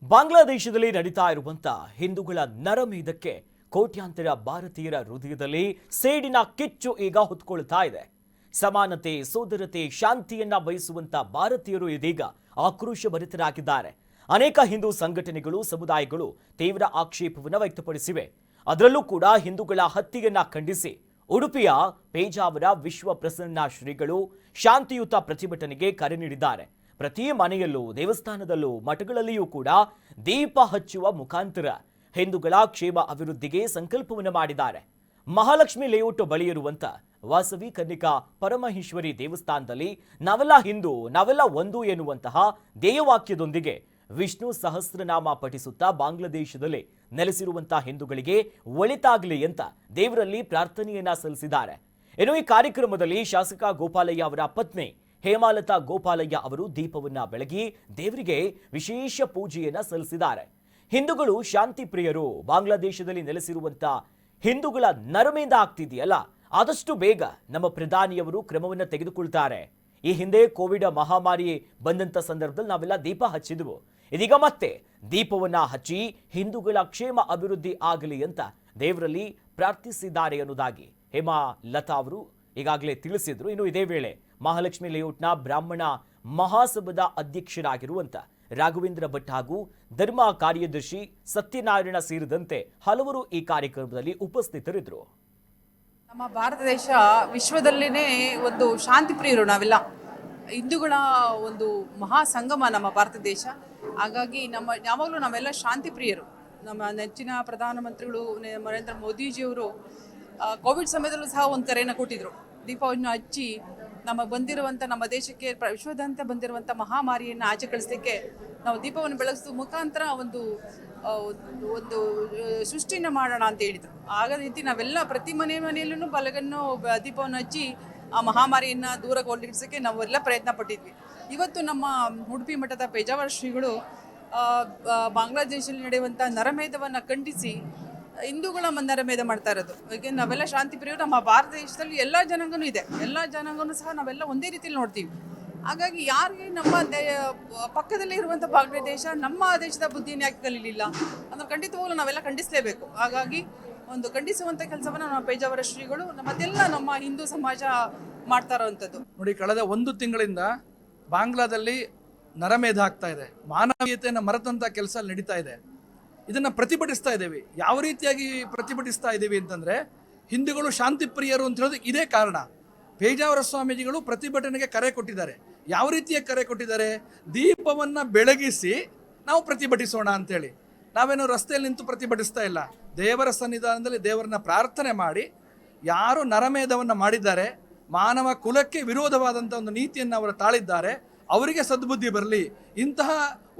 ಬಾಂಗ್ಲಾದೇಶದಲ್ಲಿ ನಡೀತಾ ಇರುವಂತ ಹಿಂದೂಗಳ ನರಮೇಧಕ್ಕೆ ಕೋಟ್ಯಾಂತರ ಭಾರತೀಯರ ಹೃದಯದಲ್ಲಿ ಸೇಡಿನ ಕಿಚ್ಚು ಈಗ ಹೊತ್ಕೊಳ್ತಾ ಇದೆ. ಸಮಾನತೆ, ಸೋದರತೆ, ಶಾಂತಿಯನ್ನ ಬಯಸುವಂತ ಭಾರತೀಯರು ಇದೀಗ ಆಕ್ರೋಶಭರಿತರಾಗಿದ್ದಾರೆ. ಅನೇಕ ಹಿಂದೂ ಸಂಘಟನೆಗಳು, ಸಮುದಾಯಗಳು ತೀವ್ರ ಆಕ್ಷೇಪವನ್ನು ವ್ಯಕ್ತಪಡಿಸಿವೆ. ಅದರಲ್ಲೂ ಕೂಡ ಹಿಂದೂಗಳ ಹತ್ಯೆಯನ್ನ ಖಂಡಿಸಿ ಉಡುಪಿಯ ಪೇಜಾವರ ವಿಶ್ವ ಪ್ರಸನ್ನ ಶ್ರೀಗಳು ಶಾಂತಿಯುತ ಪ್ರತಿಭಟನೆಗೆ ಕರೆ ನೀಡಿದ್ದಾರೆ. ಪ್ರತಿ ಮನೆಯಲ್ಲೂ, ದೇವಸ್ಥಾನದಲ್ಲೂ, ಮಠಗಳಲ್ಲಿಯೂ ಕೂಡ ದೀಪ ಹಚ್ಚುವ ಮುಖಾಂತರ ಹಿಂದೂಗಳ ಕ್ಷೇಮ ಅಭಿವೃದ್ಧಿಗೆ ಸಂಕಲ್ಪವನ್ನು ಮಾಡಿದ್ದಾರೆ. ಮಹಾಲಕ್ಷ್ಮಿ ಲೇಔಟ್ ಬಳಿ ಇರುವಂತ ವಾಸವಿ ಕನ್ನಿಕಾ ಪರಮಹೇಶ್ವರಿ ದೇವಸ್ಥಾನದಲ್ಲಿ ನಾವೆಲ್ಲ ಹಿಂದೂ, ನಾವೆಲ್ಲ ಒಂದು ಎನ್ನುವಂತಹ ಧ್ಯೇಯವಾಕ್ಯದೊಂದಿಗೆ ವಿಷ್ಣು ಸಹಸ್ರನಾಮ ಪಠಿಸುತ್ತಾ ಬಾಂಗ್ಲಾದೇಶದಲ್ಲಿ ನೆಲೆಸಿರುವಂತಹ ಹಿಂದೂಗಳಿಗೆ ಒಳಿತಾಗಲಿ ಅಂತ ದೇವರಲ್ಲಿ ಪ್ರಾರ್ಥನೆಯನ್ನ ಸಲ್ಲಿಸಿದ್ದಾರೆ. ಇನ್ನು ಈ ಕಾರ್ಯಕ್ರಮದಲ್ಲಿ ಶಾಸಕ ಗೋಪಾಲಯ್ಯ ಅವರ ಪತ್ನಿ ಹೇಮಾಲತಾ ಗೋಪಾಲಯ್ಯ ಅವರು ದೀಪವನ್ನ ಬೆಳಗಿ ದೇವರಿಗೆ ವಿಶೇಷ ಪೂಜೆಯನ್ನ ಸಲ್ಲಿಸಿದ್ದಾರೆ. ಹಿಂದೂಗಳು ಶಾಂತಿ ಪ್ರಿಯರು, ಬಾಂಗ್ಲಾದೇಶದಲ್ಲಿ ನೆಲೆಸಿರುವಂತ ಹಿಂದೂಗಳ ನರಮೇಧ ಆಗ್ತಿದೆಯಲ್ಲ, ಆದಷ್ಟು ಬೇಗ ನಮ್ಮ ಪ್ರಧಾನಿಯವರು ಕ್ರಮವನ್ನು ತೆಗೆದುಕೊಳ್ತಾರೆ. ಈ ಹಿಂದೆ ಕೋವಿಡ್ ಮಹಾಮಾರಿ ಬಂದಂತ ಸಂದರ್ಭದಲ್ಲಿ ನಾವೆಲ್ಲ ದೀಪ ಹಚ್ಚಿದ್ವು. ಇದೀಗ ಮತ್ತೆ ದೀಪವನ್ನ ಹಚ್ಚಿ ಹಿಂದೂಗಳ ಕ್ಷೇಮ ಅಭಿವೃದ್ಧಿ ಆಗಲಿ ಅಂತ ದೇವರಲ್ಲಿ ಪ್ರಾರ್ಥಿಸಿದ್ದಾರೆ ಅನ್ನೋದಾಗಿ ಹೇಮಾಲತಾ ಅವರು ಈಗಾಗಲೇ ತಿಳಿಸಿದ್ರು. ಇನ್ನು ಇದೇ ವೇಳೆ ಮಹಾಲಕ್ಷ್ಮಿ ಲೇಔಟ್ನ ಬ್ರಾಹ್ಮಣ ಮಹಾಸಭಾದ ಅಧ್ಯಕ್ಷರಾಗಿರುವಂತ ರಾಘವೇಂದ್ರ ಭಟ್ ಹಾಗೂ ಧರ್ಮ ಕಾರ್ಯದರ್ಶಿ ಸತ್ಯನಾರಾಯಣ ಸೇರಿದಂತೆ ಹಲವರು ಈ ಕಾರ್ಯಕ್ರಮದಲ್ಲಿ ಉಪಸ್ಥಿತರಿದ್ದರು. ನಮ್ಮ ಭಾರತ ದೇಶ ವಿಶ್ವದಲ್ಲಿನೇ ಒಂದು ಶಾಂತಿ ಪ್ರಿಯರು. ನಾವೆಲ್ಲ ಹಿಂದೂಗಳ ಒಂದು ಮಹಾ ಸಂಗಮ ನಮ್ಮ ಭಾರತ ದೇಶ. ಹಾಗಾಗಿ ಯಾವಾಗಲೂ ನಾವೆಲ್ಲ ಶಾಂತಿ ಪ್ರಿಯರು. ನಮ್ಮ ನೆಚ್ಚಿನ ಪ್ರಧಾನಮಂತ್ರಿಗಳು ನರೇಂದ್ರ ಮೋದಿಜಿಯವರು ಕೋವಿಡ್ ಸಮಯದಲ್ಲೂ ಸಹ ಒಂದು ಕರೆಯನ್ನು ಕೊಟ್ಟಿದ್ರು. ದೀಪವನ್ನು ಹಚ್ಚಿ ನಮ್ಮ ದೇಶಕ್ಕೆ ವಿಶ್ವದಾದ್ಯಂತ ಬಂದಿರುವಂಥ ಮಹಾಮಾರಿಯನ್ನು ಆಚೆ ಕಳಿಸಲಿಕ್ಕೆ ನಾವು ದೀಪವನ್ನು ಬೆಳಗಿಸುವ ಮುಖಾಂತರ ಒಂದು ಸೃಷ್ಟಿನ ಮಾಡೋಣ ಅಂತ ಹೇಳಿದರು. ಆಗ ರೀತಿ ನಾವೆಲ್ಲ ಪ್ರತಿ ಮನೆಯಲ್ಲೂ ಬಲಗನ್ನು ದೀಪವನ್ನು ಹಚ್ಚಿ ಆ ಮಹಾಮಾರಿಯನ್ನು ದೂರ ಓಡಿಸೋಕ್ಕೆ ನಾವೆಲ್ಲ ಪ್ರಯತ್ನ ಪಟ್ಟಿದ್ವಿ. ಇವತ್ತು ನಮ್ಮ ಉಡುಪಿ ಮಠದ ಪೇಜಾವರ ಶ್ರೀಗಳು ಬಾಂಗ್ಲಾದೇಶದಲ್ಲಿ ನಡೆಯುವಂಥ ನರಮೇಧವನ್ನು ಖಂಡಿಸಿ ಹಿಂದೂಗಳ ನರಮೇಧ ಮಾಡ್ತಾ ಇರೋದು. ಈಗ ನಾವೆಲ್ಲ ಶಾಂತಿ ಪ್ರಿಯರು. ನಮ್ಮ ಭಾರತ ದೇಶದಲ್ಲಿ ಎಲ್ಲ ಜನಾಂಗನೂ ಇದೆ. ಎಲ್ಲ ಜನಾಂಗನೂ ಸಹ ನಾವೆಲ್ಲ ಒಂದೇ ರೀತಿಯಲ್ಲಿ ನೋಡ್ತೀವಿ. ಹಾಗಾಗಿ ಯಾರಿಗೆ ನಮ್ಮ ಪಕ್ಕದಲ್ಲೇ ಇರುವಂಥ ಬಾಂಗ್ಲಾದೇಶ ನಮ್ಮ ದೇಶದ ಬುದ್ಧಿಯನ್ನು ಯಾಕೆ ಕಲೀಲಿಲ್ಲ ಅಂದ್ರೆ ಖಂಡಿತವಾಗ್ಲೂ ನಾವೆಲ್ಲ ಖಂಡಿಸಲೇಬೇಕು. ಹಾಗಾಗಿ ಒಂದು ಖಂಡಿಸುವಂಥ ಕೆಲಸವನ್ನು ನಮ್ಮ ಪೇಜಾವರ ಶ್ರೀಗಳು ಮತ್ತೆಲ್ಲ ನಮ್ಮ ಹಿಂದೂ ಸಮಾಜ ಮಾಡ್ತಾ ಇರೋವಂಥದ್ದು. ನೋಡಿ, ಕಳೆದ ಒಂದು ತಿಂಗಳಿಂದ ಬಾಂಗ್ಲಾದಲ್ಲಿ ನರಮೇಧ ಆಗ್ತಾ ಇದೆ. ಮಾನವೀಯತೆಯನ್ನು ಮರೆತಂಥ ಕೆಲಸ ನಡೀತಾ ಇದೆ. ಇದನ್ನು ಪ್ರತಿಭಟಿಸ್ತಾ ಇದ್ದೇವೆ. ಯಾವ ರೀತಿಯಾಗಿ ಪ್ರತಿಭಟಿಸ್ತಾ ಇದ್ದೀವಿ ಅಂತಂದರೆ, ಹಿಂದೂಗಳು ಶಾಂತಿ ಪ್ರಿಯರು ಅಂತ ಹೇಳೋದು ಇದೇ ಕಾರಣ. ಪೇಜಾವರ ಸ್ವಾಮೀಜಿಗಳು ಪ್ರತಿಭಟನೆಗೆ ಕರೆ ಕೊಟ್ಟಿದ್ದಾರೆ. ಯಾವ ರೀತಿಯ ಕರೆ ಕೊಟ್ಟಿದ್ದಾರೆ? ದೀಪವನ್ನು ಬೆಳಗಿಸಿ ನಾವು ಪ್ರತಿಭಟಿಸೋಣ ಅಂತೇಳಿ. ನಾವೇನು ರಸ್ತೆಯಲ್ಲಿ ನಿಂತು ಪ್ರತಿಭಟಿಸ್ತಾ ಇಲ್ಲ. ದೇವರ ಸನ್ನಿಧಾನದಲ್ಲಿ ದೇವರನ್ನ ಪ್ರಾರ್ಥನೆ ಮಾಡಿ, ಯಾರು ನರಮೇಧವನ್ನು ಮಾಡಿದ್ದಾರೆ, ಮಾನವ ಕುಲಕ್ಕೆ ವಿರೋಧವಾದಂಥ ಒಂದು ನೀತಿಯನ್ನು ಅವರು ತಾಳಿದ್ದಾರೆ, ಅವರಿಗೆ ಸದ್ಬುದ್ಧಿ ಬರಲಿ. ಇಂತಹ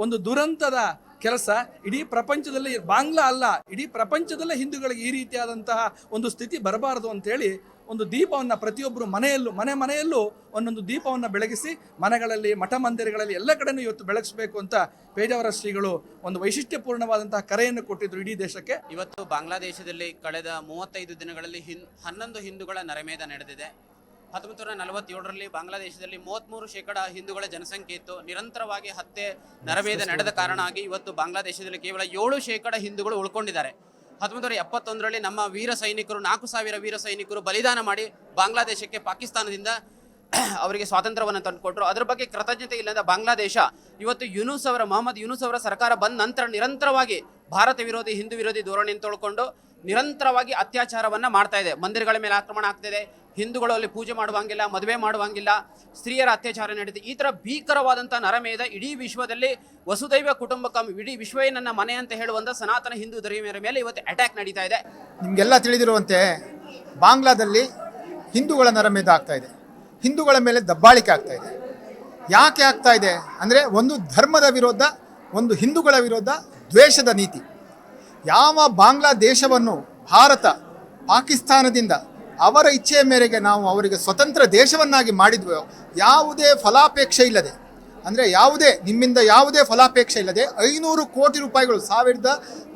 ಒಂದು ದುರಂತದ ಕೆಲಸ ಇಡೀ ಪ್ರಪಂಚದಲ್ಲಿ, ಬಾಂಗ್ಲಾ ಅಲ್ಲ, ಇಡೀ ಪ್ರಪಂಚದಲ್ಲೇ ಹಿಂದೂಗಳಿಗೆ ಈ ರೀತಿಯಾದಂತಹ ಒಂದು ಸ್ಥಿತಿ ಬರಬಾರದು ಅಂತೇಳಿ ಒಂದು ದೀಪವನ್ನು ಪ್ರತಿಯೊಬ್ಬರು ಮನೆಯಲ್ಲೂ ಒಂದೊಂದು ದೀಪವನ್ನು ಬೆಳಗಿಸಿ ಮನೆಗಳಲ್ಲಿ, ಮಠ ಮಂದಿರಗಳಲ್ಲಿ ಎಲ್ಲ ಕಡೆನೂ ಇವತ್ತು ಬೆಳಗಿಸಬೇಕು ಅಂತ ಪೇಜಾವರ ಶ್ರೀಗಳು ಒಂದು ವೈಶಿಷ್ಟ್ಯಪೂರ್ಣವಾದಂತಹ ಕರೆಯನ್ನು ಕೊಟ್ಟಿದ್ರು ಇಡೀ ದೇಶಕ್ಕೆ. ಇವತ್ತು ಬಾಂಗ್ಲಾದೇಶದಲ್ಲಿ ಕಳೆದ 35 ದಿನಗಳಲ್ಲಿ 11 ಹಿಂದೂಗಳ ನರಮೇಧ ನಡೆದಿದೆ. 1947ರಲ್ಲಿ ಬಾಂಗ್ಲಾದೇಶದಲ್ಲಿ 33% ಹಿಂದೂಗಳ ಜನಸಂಖ್ಯೆ ಇತ್ತು. ನಿರಂತರವಾಗಿ ಹತ್ಯೆ, ನರಮೇಧ ನಡೆದ ಕಾರಣ ಆಗಿ ಇವತ್ತು ಬಾಂಗ್ಲಾದೇಶದಲ್ಲಿ ಕೇವಲ 7% ಹಿಂದೂಗಳು ಉಳ್ಕೊಂಡಿದ್ದಾರೆ. 1971ರಲ್ಲಿ ನಮ್ಮ ವೀರ ಸೈನಿಕರು 4,000 ವೀರ ಸೈನಿಕರು ಬಲಿದಾನ ಮಾಡಿ ಬಾಂಗ್ಲಾದೇಶಕ್ಕೆ ಪಾಕಿಸ್ತಾನದಿಂದ ಅವರಿಗೆ ಸ್ವಾತಂತ್ರ್ಯವನ್ನು ತಂದುಕೊಟ್ರು. ಅದರ ಬಗ್ಗೆ ಕೃತಜ್ಞತೆ ಇಲ್ಲದ ಬಾಂಗ್ಲಾದೇಶ ಇವತ್ತು ಮೊಹಮ್ಮದ್ ಯೂನುಸ್ ಅವರ ಸರ್ಕಾರ ಬಂದ ನಂತರ ನಿರಂತರವಾಗಿ ಭಾರತ ವಿರೋಧಿ, ಹಿಂದೂ ವಿರೋಧಿ ಧೋರಣೆಯನ್ನು ತೊಳ್ಕೊಂಡು ನಿರಂತರವಾಗಿ ಅತ್ಯಾಚಾರವನ್ನು ಮಾಡ್ತಾ ಇದೆ. ಮಂದಿರಗಳ ಮೇಲೆ ಆಕ್ರಮಣ ಆಗ್ತಿದೆ, ಹಿಂದೂಗಳು ಅಲ್ಲಿ ಪೂಜೆ ಮಾಡುವಂಗಿಲ್ಲ, ಮದುವೆ ಮಾಡುವಂಗಿಲ್ಲ, ಸ್ತ್ರೀಯರ ಅತ್ಯಾಚಾರ ನಡೀತಿದೆ. ಈ ಥರ ಭೀಕರವಾದಂಥ ನರಮೇಧ ಇಡೀ ವಿಶ್ವದಲ್ಲಿ ವಸುದೈವ ಕುಟುಂಬಕಂ, ಇಡೀ ವಿಶ್ವವೇ ನನ್ನ ಮನೆ ಅಂತ ಹೇಳುವಂಥ ಸನಾತನ ಹಿಂದೂ ಧರ್ಮೀಯರ ಮೇಲೆ ಇವತ್ತು ಅಟ್ಯಾಕ್ ನಡೀತಾ ಇದೆ. ನಿಮಗೆಲ್ಲ ತಿಳಿದಿರುವಂತೆ ಬಾಂಗ್ಲಾದಲ್ಲಿ ಹಿಂದೂಗಳ ನರಮೇಧ ಆಗ್ತಾ ಇದೆ. ಹಿಂದೂಗಳ ಮೇಲೆ ದಬ್ಬಾಳಿಕೆ ಆಗ್ತಾ ಇದೆ. ಯಾಕೆ ಆಗ್ತಾ ಇದೆ ಅಂದರೆ, ಒಂದು ಧರ್ಮದ ವಿರೋಧ, ಒಂದು ಹಿಂದೂಗಳ ವಿರೋಧ, ದ್ವೇಷದ ನೀತಿ. ಯಾವ ಬಾಂಗ್ಲಾದೇಶವನ್ನು ಭಾರತ ಪಾಕಿಸ್ತಾನದಿಂದ ಅವರ ಇಚ್ಛೆಯ ಮೇರೆಗೆ ನಾವು ಅವರಿಗೆ ಸ್ವತಂತ್ರ ದೇಶವನ್ನಾಗಿ ಮಾಡಿದ್ವೋ, ಯಾವುದೇ ಫಲಾಪೇಕ್ಷೆ ಇಲ್ಲದೆ, ಅಂದರೆ ನಿಮ್ಮಿಂದ ಯಾವುದೇ ಫಲಾಪೇಕ್ಷೆ ಇಲ್ಲದೆ 500 ಕೋಟಿ ರೂಪಾಯಿಗಳು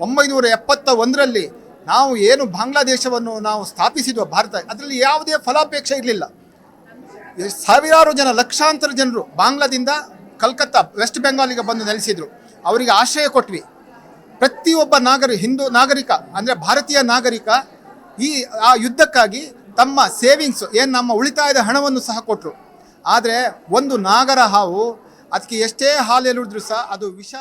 1971ರಲ್ಲಿ ನಾವು ಏನು ಬಾಂಗ್ಲಾದೇಶವನ್ನು ನಾವು ಸ್ಥಾಪಿಸಿದ್ವ ಭಾರತ, ಅದರಲ್ಲಿ ಯಾವುದೇ ಫಲಾಪೇಕ್ಷೆ ಇರಲಿಲ್ಲ. ಸಾವಿರಾರು ಜನ, ಲಕ್ಷಾಂತರ ಜನರು ಬಾಂಗ್ಲಾದಿಂದ ಕಲ್ಕತ್ತಾ, ವೆಸ್ಟ್ ಬೆಂಗಾಲಿಗೆ ಬಂದು ನೆಲೆಸಿದರು. ಅವರಿಗೆ ಆಶ್ರಯ ಕೊಟ್ವಿ. ಪ್ರತಿಯೊಬ್ಬ ಹಿಂದೂ ನಾಗರಿಕ ಅಂದರೆ ಭಾರತೀಯ ನಾಗರಿಕ ಆ ಯುದ್ಧಕ್ಕಾಗಿ ತಮ್ಮ ಸೇವಿಂಗ್ಸ್ ಏನು ನಮ್ಮ ಉಳಿತಾಯದ ಹಣವನ್ನು ಸಹ ಕೊಟ್ಟರು. ಆದರೆ ಒಂದು ನಾಗರ ಹಾವು ಅದಕ್ಕೆ ಎಷ್ಟೇ ಹಾಲು ಎಲ್ಲಿದ್ರು ಸಹ ಅದು ವಿಷ